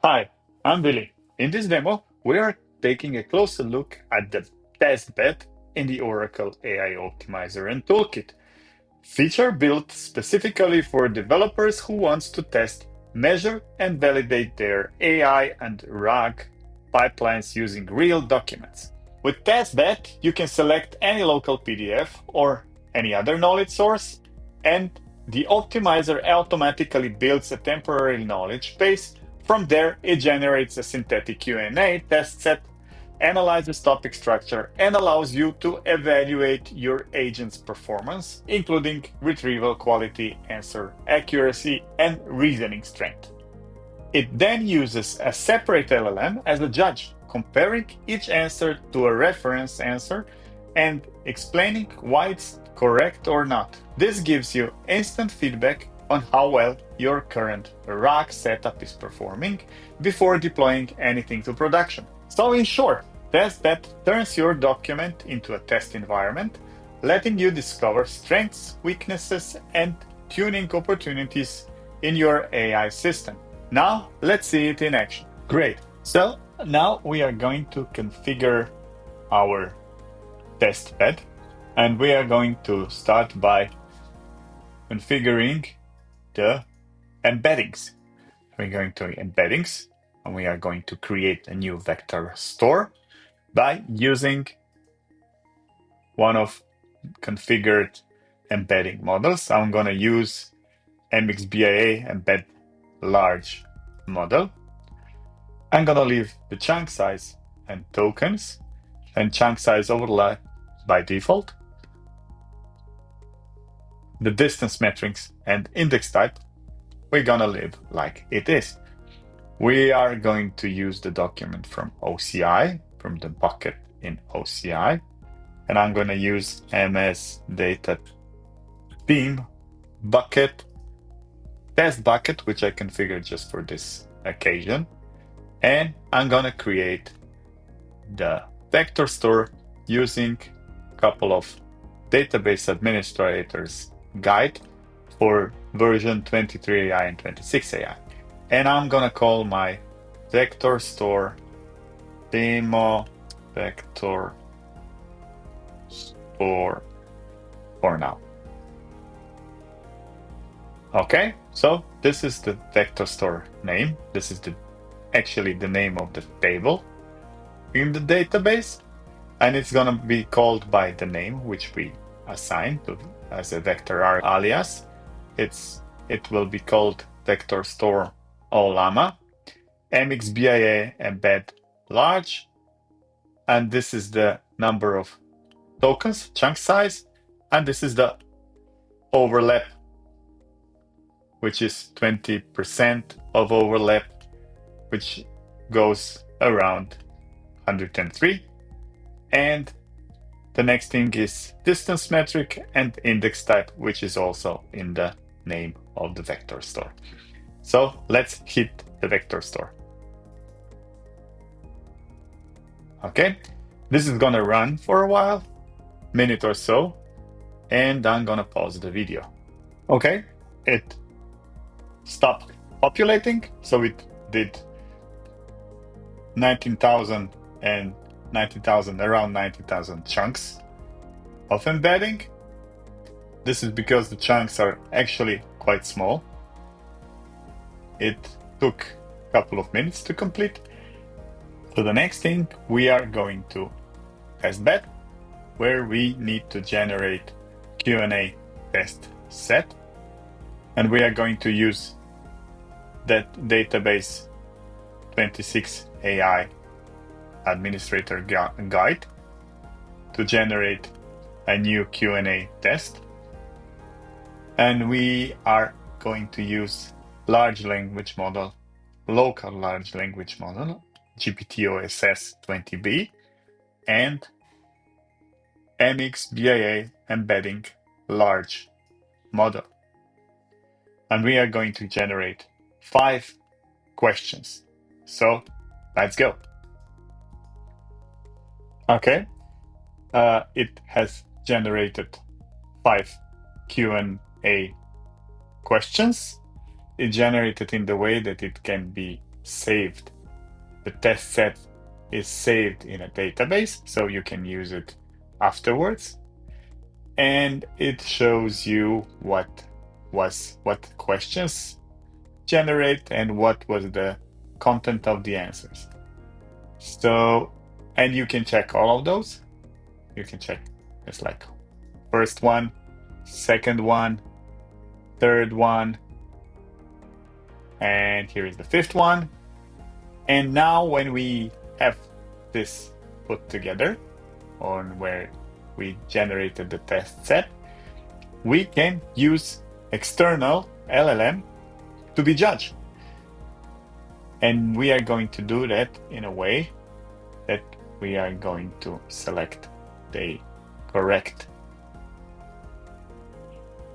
Hi, I'm Vili. In this demo, we are taking a closer look at the TestBed in the Oracle AI Optimizer and Toolkit, feature built specifically for developers who want to test, measure, and validate their AI and RAG pipelines using real documents. With TestBed, you can select any local PDF or any other knowledge source, and the optimizer automatically builds a temporary knowledge base. From there, it generates a synthetic Q&A test set, analyzes topic structure, and allows you to evaluate your agent's performance, including retrieval quality, answer accuracy, and reasoning strength. It then uses a separate LLM as a judge, comparing each answer to a reference answer and explaining why it's correct or not. This gives you instant feedback on how well your current RAG setup is performing before deploying anything to production. So in short, TestBed turns your document into a test environment, letting you discover strengths, weaknesses, and tuning opportunities in your AI system. Now, let's see it in action. Great. So now we are going to configure our test bed, and we are going to start by configuring the embeddings. We're going to embeddings, and we are going to create a new vector store by using one of configured embedding models. I'm going to use MXBIA embed large model. I'm going to leave the chunk size and tokens and chunk size overlay by default. The distance metrics and index type, we're going to leave like it is. We are going to use the document from OCI, from the bucket in OCI, and I'm going to use MS data theme bucket, test bucket, which I configured just for this occasion. And I'm going to create the vector store using a couple of database administrators guide for version 23 AI and 26 AI. And I'm going to call my vector store demo vector store for now. Okay, so this is the vector store name. This is actually the name of the table in the database, and it's going to be called by the name which we assign to as a vector alias. It will be called vector store olama mxbia embed large, and this is the number of tokens, chunk size, and this is the overlap, which is 20% of overlap, which goes around 103. And the next thing is distance metric and index type, which is also in the name of the vector store. So let's hit the vector store. Okay, this is gonna run for a while, minute or so, and I'm gonna pause the video. Okay, it stopped populating, so it did 19,000 and 90,000, around 90,000 chunks of embedding. This is because the chunks are actually quite small. It took a couple of minutes to complete. So the next thing, we are going to TestBed, where we need to generate Q&A test set. And we are going to use that database 26 AI administrator guide to generate a new Q&A test. And we are going to use large language model, local large language model, GPT-OSS 20B, and MXBIA embedding large model. And we are going to generate 5 questions. So let's go. Okay, it has generated 5 Q&A questions. It generated in the way that it can be saved. The test set is saved in a database, so you can use it afterwards. And it shows you what questions generate and what was the content of the answers. So, and you can check all of those. You can check it's like first one, second one, third one, and here is the fifth one. And now when we have this put together on where we generated the test set, we can use external LLM to be judged. And we are going to do that in a way that we are going to select the correct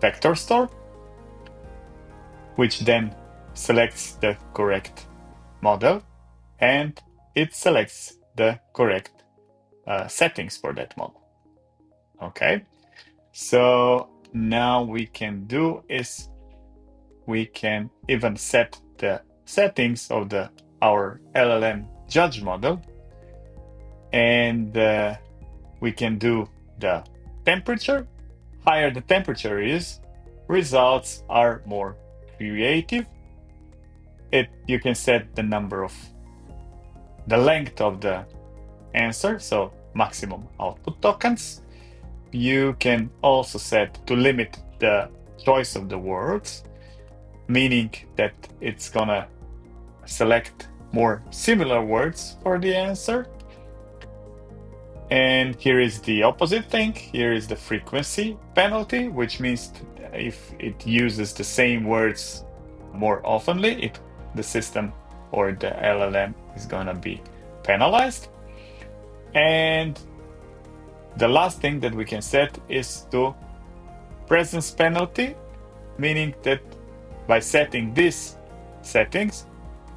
vector store, which then selects the correct model and it selects the correct settings for that model. Okay, so now we can do is we can even set the settings of our LLM judge model, and we can do the temperature. Higher the temperature is, results are more creative. You can set the length of the answer, so maximum output tokens. You can also set to limit the choice of the words, meaning that it's gonna select more similar words for the answer. And here is the opposite thing. Here is the frequency penalty, which means if it uses the same words more oftenly, the system or the LLM is gonna be penalized. And the last thing that we can set is to presence penalty, meaning that by setting these settings,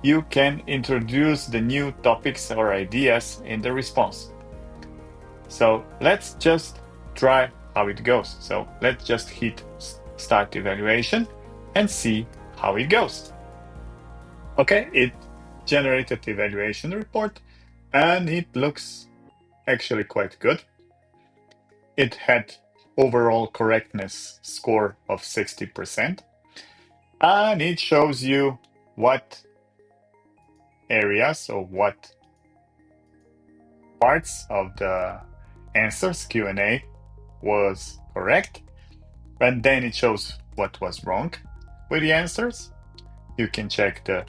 you can introduce the new topics or ideas in the response. So let's just try how it goes. So let's just hit start evaluation and see how it goes. Okay, it generated the evaluation report and it looks actually quite good. It had overall correctness score of 60%. And it shows you what areas or what parts of the answers Q&A was correct. And then it shows what was wrong with the answers. You can check the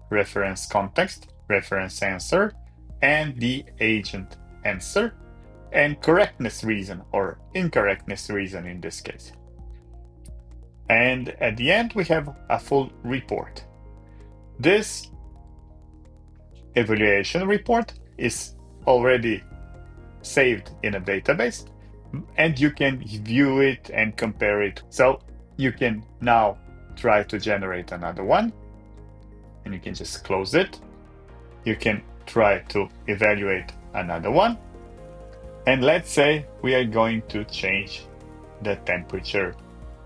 reference context, reference answer, and the agent answer, and correctness reason or incorrectness reason in this case. And at the end, we have a full report. This evaluation report is already saved in a database, and you can view it and compare it. So you can now try to generate another one, and you can just close it. You can try to evaluate another one. And let's say we are going to change the temperature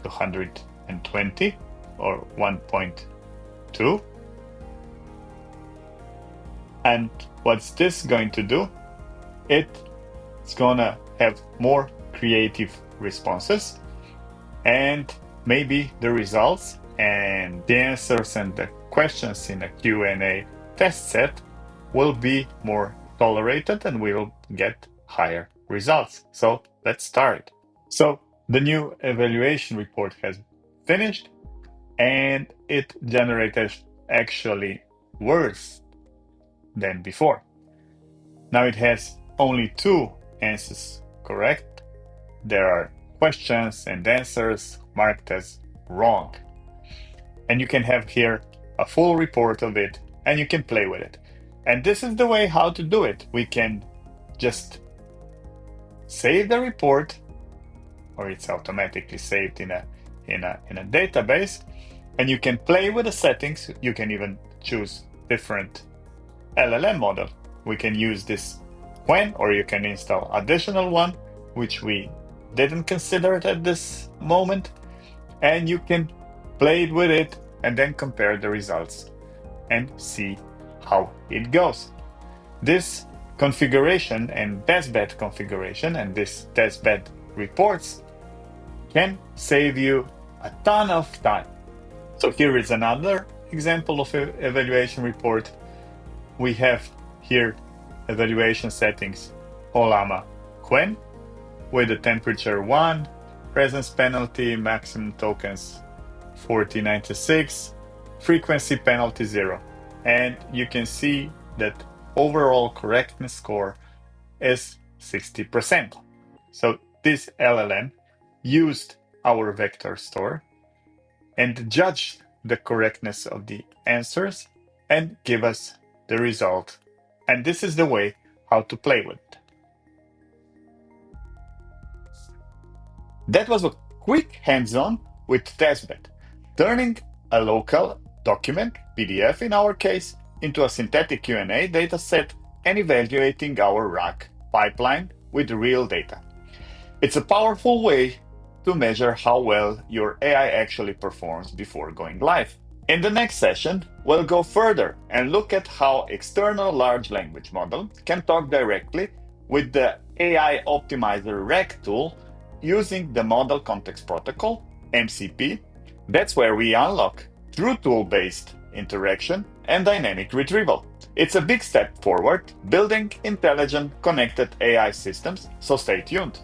to 120 or 1.2. And what's this going to do? It's gonna have more creative responses, and maybe the results and the answers and the questions in a Q&A test set will be more tolerated and we will get higher results. So let's start. So the new evaluation report has finished and it generated actually worse than before. Now it has only 2 answers correct. There are questions and answers marked as wrong. And you can have here a full report of it and you can play with it. And this is the way how to do it. We can just save the report, or it's automatically saved in a database, and you can play with the settings. You can even choose different LLM model. We can use this when, or you can install additional one, which we didn't consider it at this moment, and you can play with it and then compare the results and see how it goes. This configuration and testbed configuration and this testbed reports can save you a ton of time. So here is another example of an evaluation report. We have here evaluation settings Olama Quen with the temperature 1, presence penalty, maximum tokens 4096, frequency penalty 0. And you can see that overall correctness score is 60%. So this LLM used our vector store and judged the correctness of the answers and give us the result. And this is the way how to play with it. That was a quick hands-on with TestBed, turning a local document, PDF in our case, into a synthetic Q&A dataset and evaluating our RAG pipeline with real data. It's a powerful way to measure how well your AI actually performs before going live. In the next session, we'll go further and look at how external large language model can talk directly with the AI Optimizer RAG tool using the Model Context Protocol, MCP. That's where we unlock true tool-based interaction and dynamic retrieval. It's a big step forward, building intelligent, connected AI systems, so stay tuned.